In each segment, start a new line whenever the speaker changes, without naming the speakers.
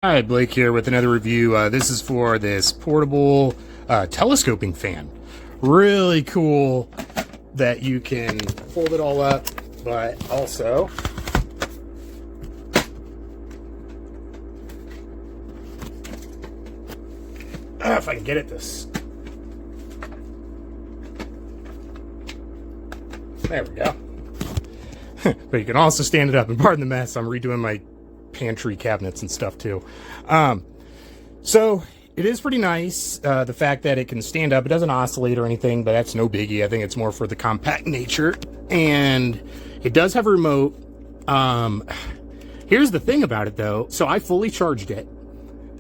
Hi, Blake here with another review. This is for this portable telescoping fan. Really cool that you can fold it all up, but also if I can get at this. There we go. But you can also stand it up, and pardon the mess, I'm redoing my pantry cabinets and stuff too. So it is pretty nice, the fact that it can stand up. It doesn't oscillate or anything, but that's no biggie. I think it's more for the compact nature, and it does have a remote. Here's the thing about it though. So I fully charged it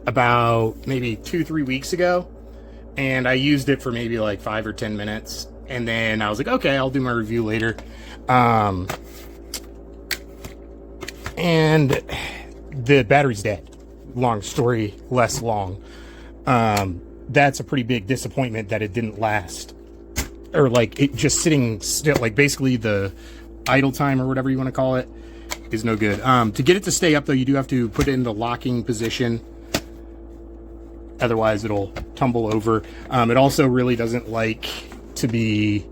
about maybe 2-3 weeks ago, and I used it for maybe like 5 or 10 minutes, and then I was like, okay, I'll do my review later. And the battery's dead. Long story less long. That's a pretty big disappointment that it didn't last, or like it just sitting still, like basically the idle time or whatever you want to call it is no good. To get it to stay up though, you do have to put it in the locking position, otherwise it'll tumble over. It also really doesn't like to be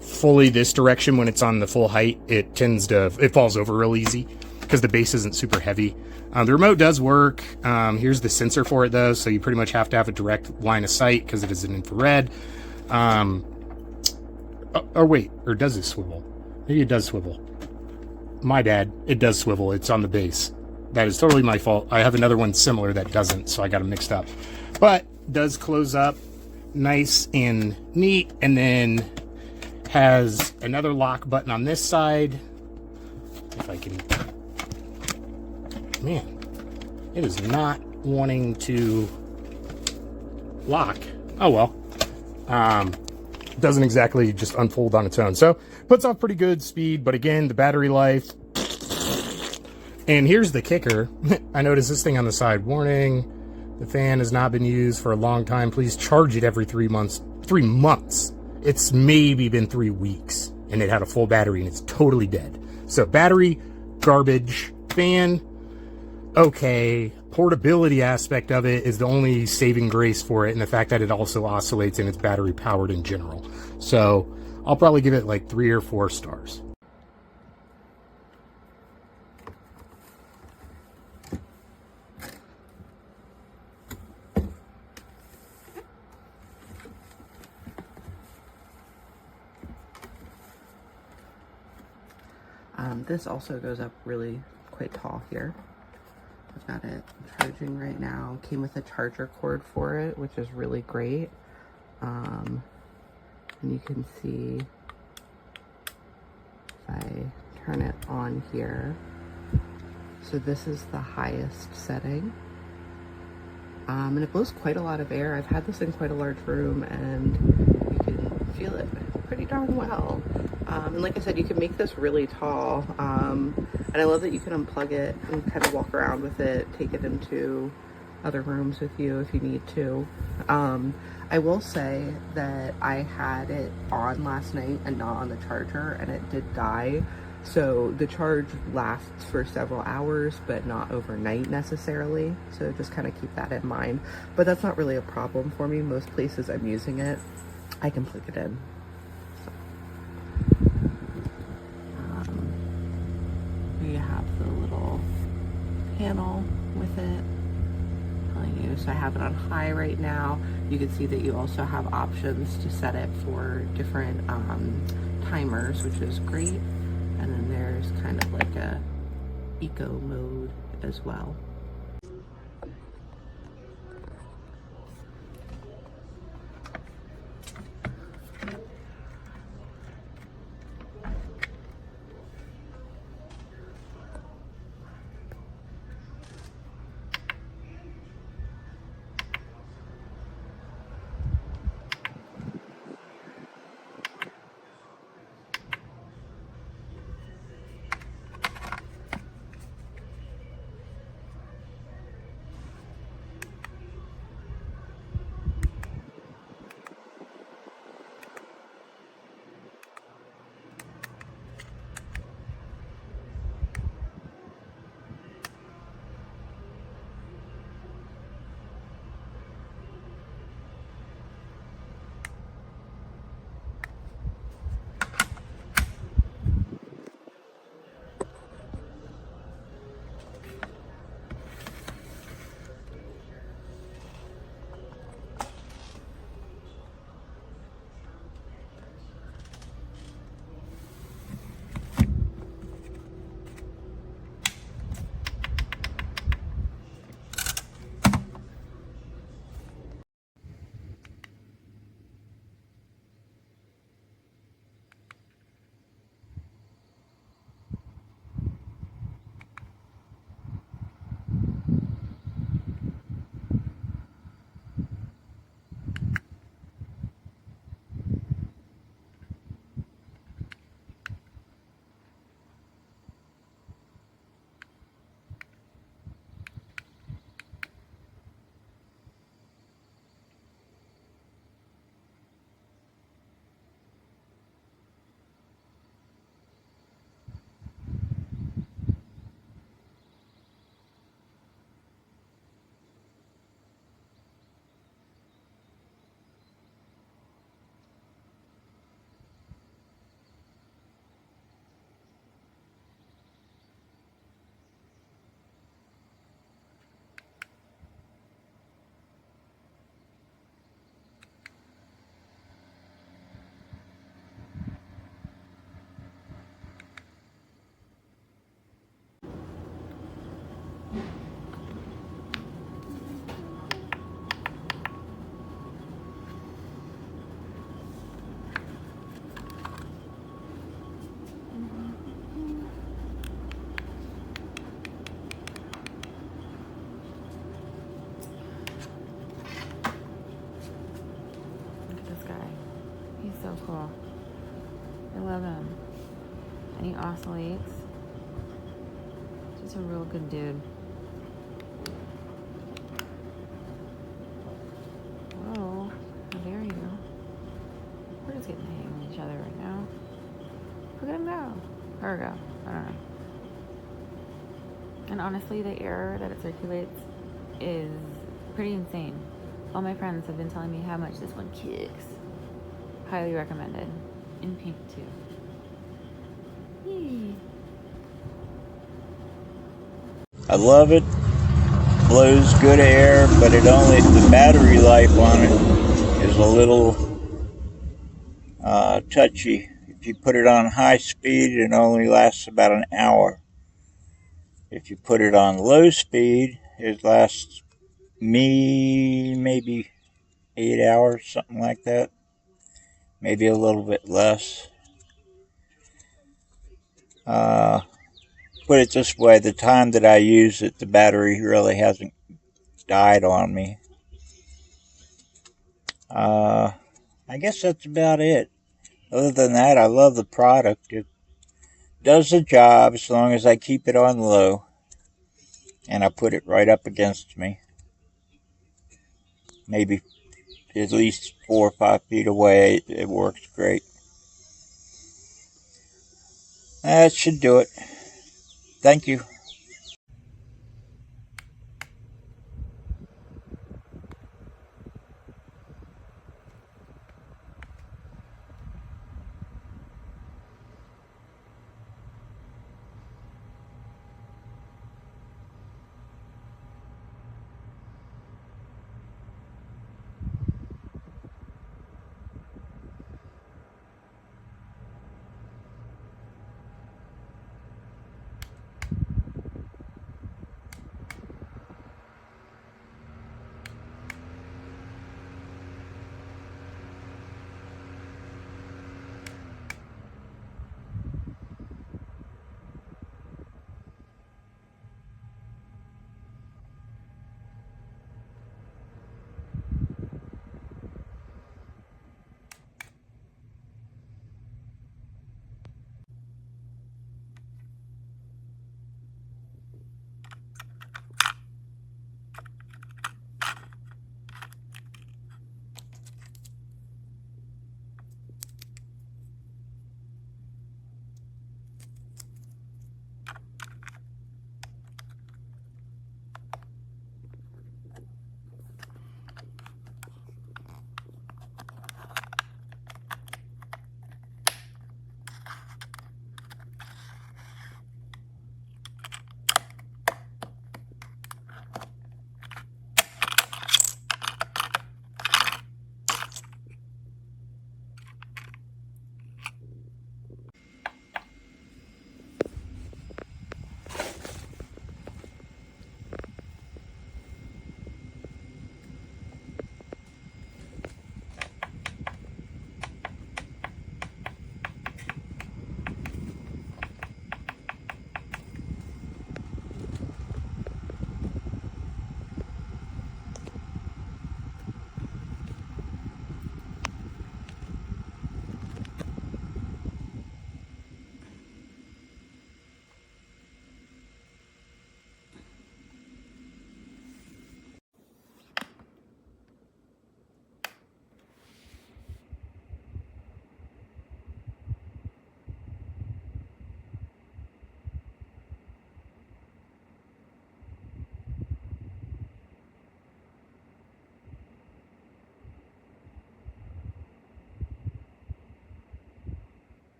fully this direction when it's on the full height. It falls over real easy because the base isn't super heavy. The remote does work. Here's the sensor for it though, so you pretty much have to have a direct line of sight because it is an infrared. Or wait, or does it swivel? Maybe it does swivel. My bad, it does swivel. It's on the base. That is totally my fault. I have another one similar that doesn't, so I got them mixed up. But does close up nice and neat, and then has another lock button on this side. If I can... Man, it is not wanting to lock. Oh well. Doesn't exactly just unfold on its own. So puts off pretty good speed, but again, the battery life. And here's the kicker. I noticed this thing on the side. Warning, the fan has not been used for a long time. Please charge it every 3 months. 3 months. It's maybe been 3 weeks, and it had a full battery, and it's totally dead. So battery, garbage. Fan, okay. Portability aspect of it is the only saving grace for it, and the fact that it also oscillates and it's battery powered in general. So I'll probably give it like 3 or 4 stars.
This also goes up really quite tall here. I've got it charging right now. Came with a charger cord for it, which is really great. And you can see if I turn it on here. So this is the highest setting. And it blows quite a lot of air. I've had this in quite a large room, and you can feel it pretty darn well. And like I said, you can make this really tall. And I love that you can unplug it and kind of walk around with it, take it into other rooms with you if you need to. I will say that I had it on last night and not on the charger, and it did die. So the charge lasts for several hours, but not overnight necessarily. So just kind of keep that in mind. But that's not really a problem for me. Most places I'm using it, I can plug it in. You have the little panel with it telling you. So I have it on high right now. You can see that you also have options to set it for different timers, which is great. And then there's kind of like a eco mode as well.
cool. I love him. And he oscillates. Just a real good dude. Whoa, how dare you? We're just getting the hang of each other right now. Look at him go. Or go. I don't know. And honestly, the air that it circulates is pretty insane. All my friends have been telling me how much this one kicks. Highly recommended. In pink too. Yee.
I love it. Blows good air, but the battery life on it is a little touchy. If you put it on high speed, it only lasts about an hour. If you put it on low speed, it lasts maybe 8 hours, something like that. Maybe a little bit less. Put it this way, the time that I use it, the battery really hasn't died on me. I guess that's about it. Other than that, I love the product. It does the job as long as I keep it on low and I put it right up against me. Maybe at least 4 or 5 feet away. It works great. That should do it. Thank you.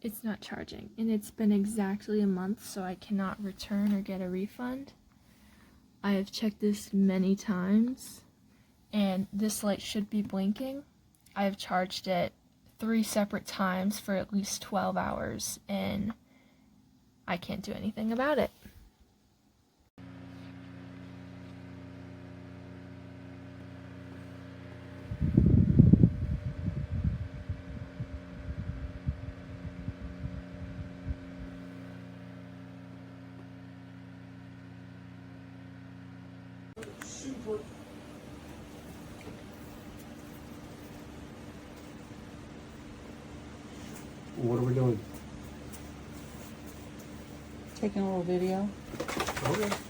It's not charging, and it's been exactly a month, so I cannot return or get a refund. I have checked this many times, and this light should be blinking. I have charged it 3 separate times for at least 12 hours, and I can't do anything about it.
What are we doing?
Taking a little video.
Okay.